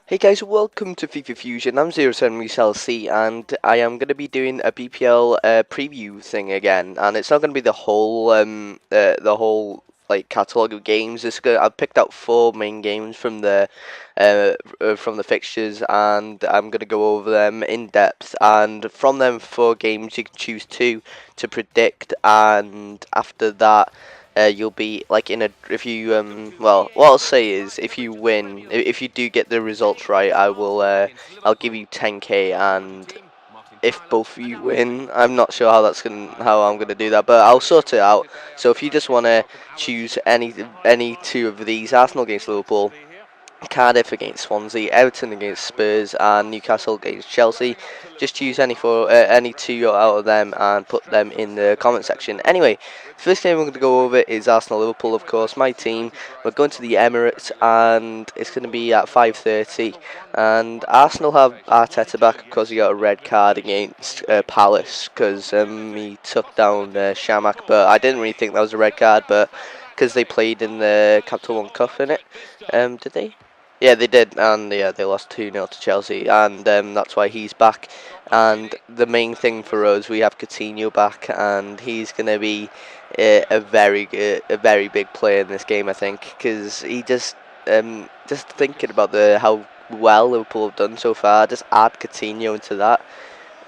Hey guys, welcome to FIFA Fusion. I'm 07RHYSLFC and I am going to be doing a BPL preview thing again, and it's not going to be the whole like catalogue of games. I've picked out 4 main games from the fixtures, and I'm going to go over them in depth, and from them 4 games you can choose 2 to predict, and after that you'll be like in a well, what I'll say is if you win, if you do get the results right, I'll give you 10k, and if both of you win, I'm not sure how I'm gonna do that, but I'll sort it out. So if you just want to choose any 2 of these: Arsenal against Liverpool, Cardiff against Swansea, Everton against Spurs, and Newcastle against Chelsea, just choose any 2 out of them and put them in the comment section. Anyway, the first game we're going to go over is Arsenal Liverpool, of course, my team. We're going to the Emirates, and it's going to be at 5:30. And Arsenal have Arteta back because he got a red card against Palace because he took down Shamak, but I didn't really think that was a red card, but because they played in the Capital One Cup in it. Did they? Yeah, they did, and yeah, they lost 2-0 to Chelsea, and that's why he's back. And the main thing for us, we have Coutinho back, and he's going to be a very big player in this game, I think, because he just thinking about how well Liverpool have done so far, just add Coutinho into that,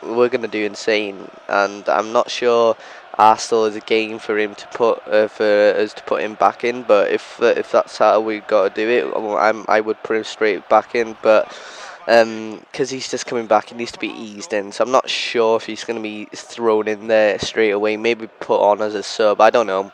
we're going to do insane. And I'm not sure Arsenal is a game for him to put for us to put him back in, but if that's how we got to do it, I would put him straight back in, but because he's just coming back, he needs to be eased in, so I'm not sure if he's going to be thrown in there straight away, maybe put on as a sub, I don't know,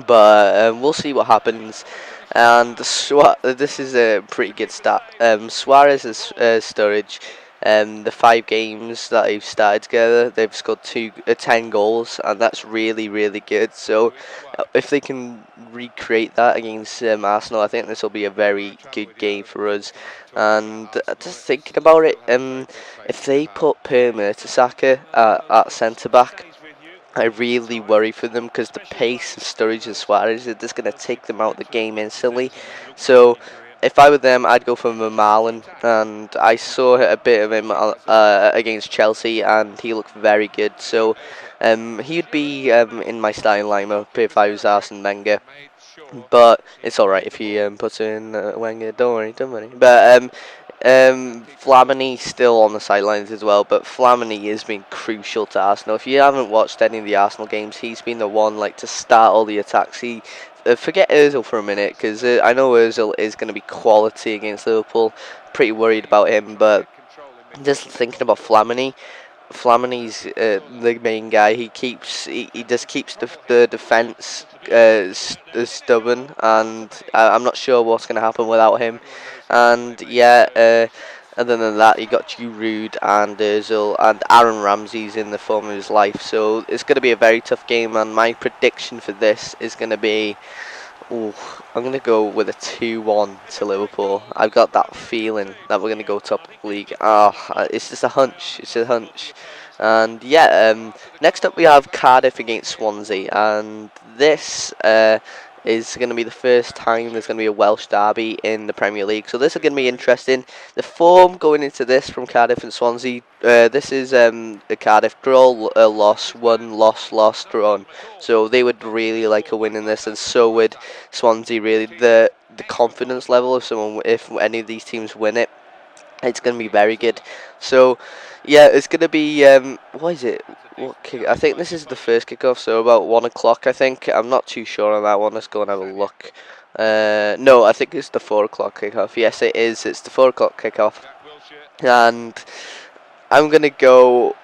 but we'll see what happens. And this is a pretty good stat. Suarez's Sturridge, the 5 games that they've started together, they've scored 10 goals, and that's really good. So if they can recreate that against Arsenal, I think this will be a very good game for us. And just thinking about it, if they put Per Mertesacker at centre back, I really worry for them because the pace of Sturridge and Suarez is just going to take them out of the game instantly. So if I were them, I'd go for Malen, and I saw a bit of him against Chelsea, and he looked very good. So he'd be in my starting lineup if I was Arsene Wenger. But it's alright if he puts in Wenger. Don't worry. But Flamini still on the sidelines as well, but Flamini has been crucial to Arsenal. If you haven't watched any of the Arsenal games, he's been the one to start all the attacks. Forget Ozil for a minute, because I know Ozil is going to be quality against Liverpool. Pretty worried about him, but just thinking about Flamini. Flamini's the main guy. He just keeps the defense stubborn, and I'm not sure what's going to happen without him. And yeah, other than that, you got Giroud and Ozil, and Aaron Ramsey's in the form of his life. So it's going to be a very tough game, and my prediction for this is going to be, I'm going to go with a 2-1 to Liverpool. I've got that feeling that we're going to go top of the league. It's just a hunch. It's a hunch. And yeah, next up we have Cardiff against Swansea, and this is going to be the first time there's going to be a Welsh derby in the Premier League. So this is going to be interesting. The form going into this from Cardiff and Swansea, this is a Cardiff draw, loss, 1 loss, drawn. So they would really like a win in this, and so would Swansea. Really, the confidence level of someone, if any of these teams win it, it's going to be very good. So yeah, it's going to be what is it? I think this is the first kickoff, so about 1 o'clock. I think I'm not too sure on that one. Let's go and have a look. No, I think it's the 4 o'clock kickoff. Yes, it is. It's the 4 o'clock kickoff, and I'm gonna go.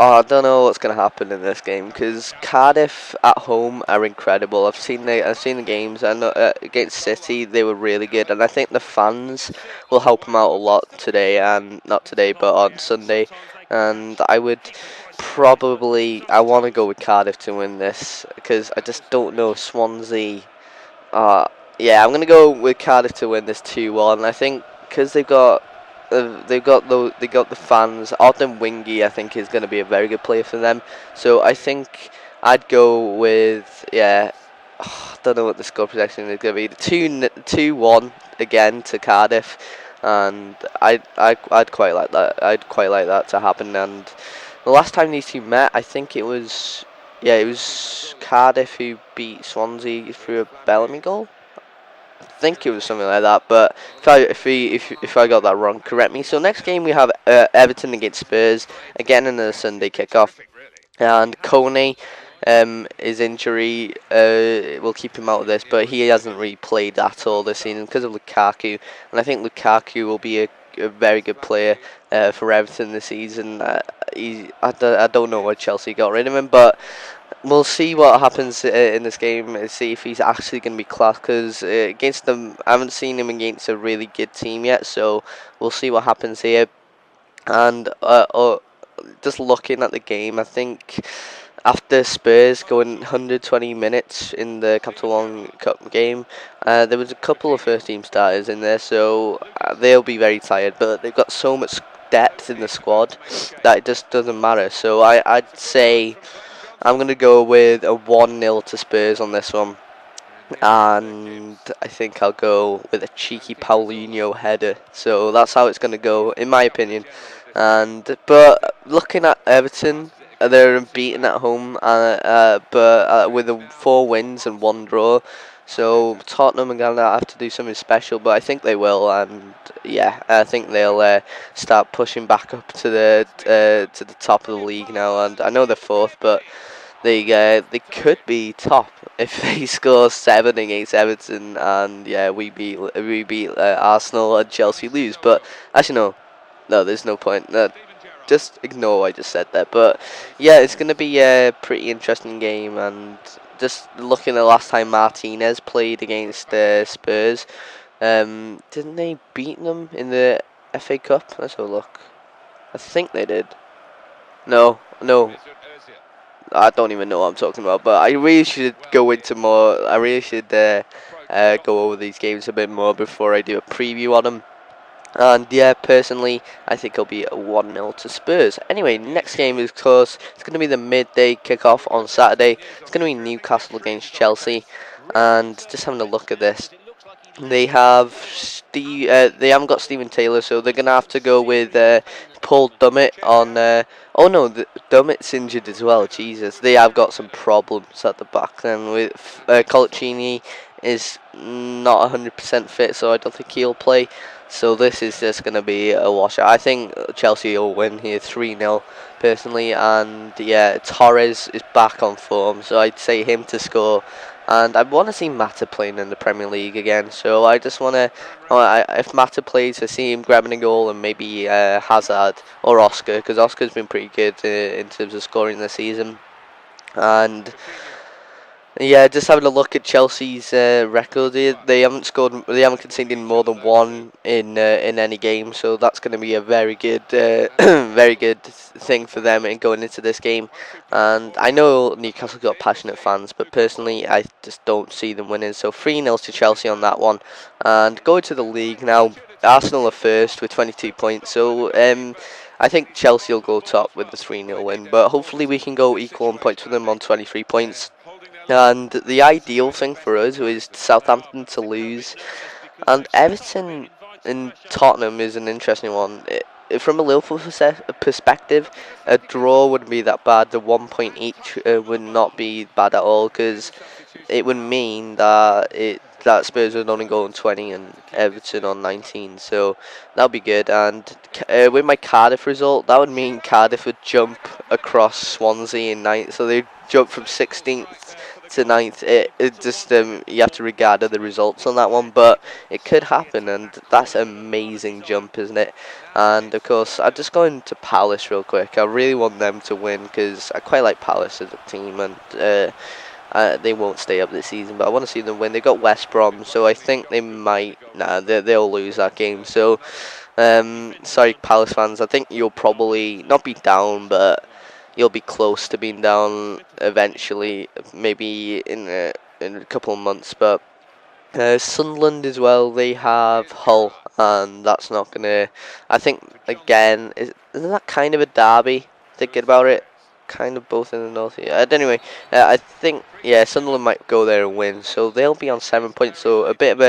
I don't know what's gonna happen in this game because Cardiff at home are incredible. I've seen the games, and against City they were really good, and I think the fans will help them out a lot today, and not today, but on Sunday. And I want to go with Cardiff to win this because I just don't know Swansea. Yeah, I'm gonna go with Cardiff to win this 2-1. I think because they've got the fans. Odin Wingy, I think, is going to be a very good player for them. So I think I'd go with, yeah, I don't know what the score projection is going to be. 2-1 again to Cardiff. and I'd quite like that. I'd quite like that to happen. And the last time these two met, I think it was it was Cardiff who beat Swansea through a Bellamy goal. I think it was something like that, but if I got that wrong, correct me. So next game we have Everton against Spurs, again in a Sunday kickoff, and Coney, his injury will keep him out of this, but he hasn't really played at all this season because of Lukaku, and I think Lukaku will be a very good player for Everton this season. I don't know why Chelsea got rid of him, but we'll see what happens in this game and see if he's actually going to be class, because against them, I haven't seen him against a really good team yet, so we'll see what happens here. And just looking at the game, I think after Spurs going 120 minutes in the Capital One Cup game, there was a couple of first team starters in there, so they'll be very tired, but they've got so much depth in the squad that it just doesn't matter. So I'd say I'm going to go with a 1-0 to Spurs on this one. And I think I'll go with a cheeky Paulinho header. So that's how it's going to go, in my opinion. But looking at Everton, they're unbeaten at home, but with 4 wins and 1 draw. So Tottenham are going to have to do something special, but I think they will, and yeah, I think they'll start pushing back up to the top of the league now. And I know they're 4th, but they could be top if they score 7 against Everton, and yeah, we beat Arsenal and Chelsea lose. But actually no, there's no point. Just ignore what I just said there. But yeah, it's going to be a pretty interesting game. And just looking at the last time Martinez played against Spurs, didn't they beat them in the FA Cup? Let's have a look. I think they did. No. I don't even know what I'm talking about. But I really should go into more. I really should go over these games a bit more before I do a preview on them. And yeah, personally, I think it'll be a 1-0 to Spurs. Anyway, next game is, of course, it's going to be the midday kickoff on Saturday. It's going to be Newcastle against Chelsea. And just having a look at this, they haven't got Stephen Taylor, so they're going to have to go with Paul Dummett on. Oh no, Dummett's injured as well. Jesus, they have got some problems at the back. Then with Colaccini is not 100% fit, so I don't think he'll play. So this is just going to be a washout. I think Chelsea will win here 3-0 personally. And yeah, Torres is back on form, so I'd say him to score. And I want to see Mata playing in the Premier League again. So I just want to, if Mata plays, I see him grabbing a goal, and maybe Hazard or Oscar, because Oscar's been pretty good in terms of scoring this season. And yeah, just having a look at Chelsea's record here, they haven't conceded more than 1 in any game, so that's going to be a very good very good thing for them in going into this game. And I know Newcastle got passionate fans, but personally I just don't see them winning. So 3-0 to Chelsea on that one. And going to the league now, Arsenal are first with 22 points, so I think Chelsea will go top with the 3-0 win, but hopefully we can go equal on points with them on 23 points. And the ideal thing for us is Southampton to lose. And Everton and Tottenham is an interesting one. From a Liverpool perspective, a draw wouldn't be that bad. The 1 point each would not be bad at all, because it would mean that Spurs would only go on 20 and Everton on 19. So that would be good. And with my Cardiff result, that would mean Cardiff would jump across Swansea in 9th. So they'd jump from 16th to 9th. It just you have to regard the results on that one, but it could happen, and that's an amazing jump, isn't it? And of course, I'll just go into Palace real quick. I really want them to win, because I quite like Palace as a team, and they won't stay up this season, but I want to see them win. They got West Brom, so I think they might. They'll lose that game. So sorry, Palace fans. I think you'll probably not be down, but you'll be close to being down eventually, maybe in a couple of months. But Sunderland as well, they have Hull, and that's not gonna. I think again, isn't that kind of a derby? Thinking about it, kind of both in the north. Yeah. Anyway, I think Sunderland might go there and win, so they'll be on 7 points. So a bit of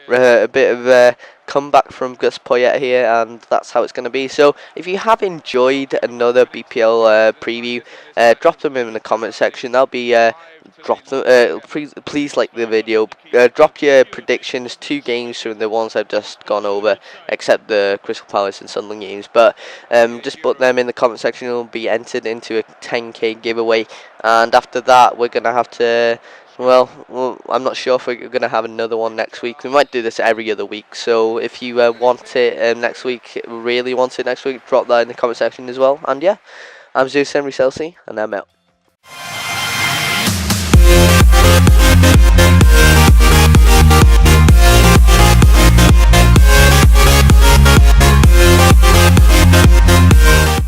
a comeback from Gus Poyet here, and that's how it's going to be. So if you have enjoyed another BPL preview, drop them in the comment section. That'll be drop them. Please like the video. Drop your predictions. 2 games from the ones I've just gone over, except the Crystal Palace and Sunderland games. But just put them in the comment section. You'll be entered into a 10k giveaway, and after that, we're gonna have to. Well, I'm not sure if we're going to have another one next week. We might do this every other week. So if you want it next week, really want it next week, drop that in the comment section as well. And yeah, I'm 07RHYSLFC, and I'm out.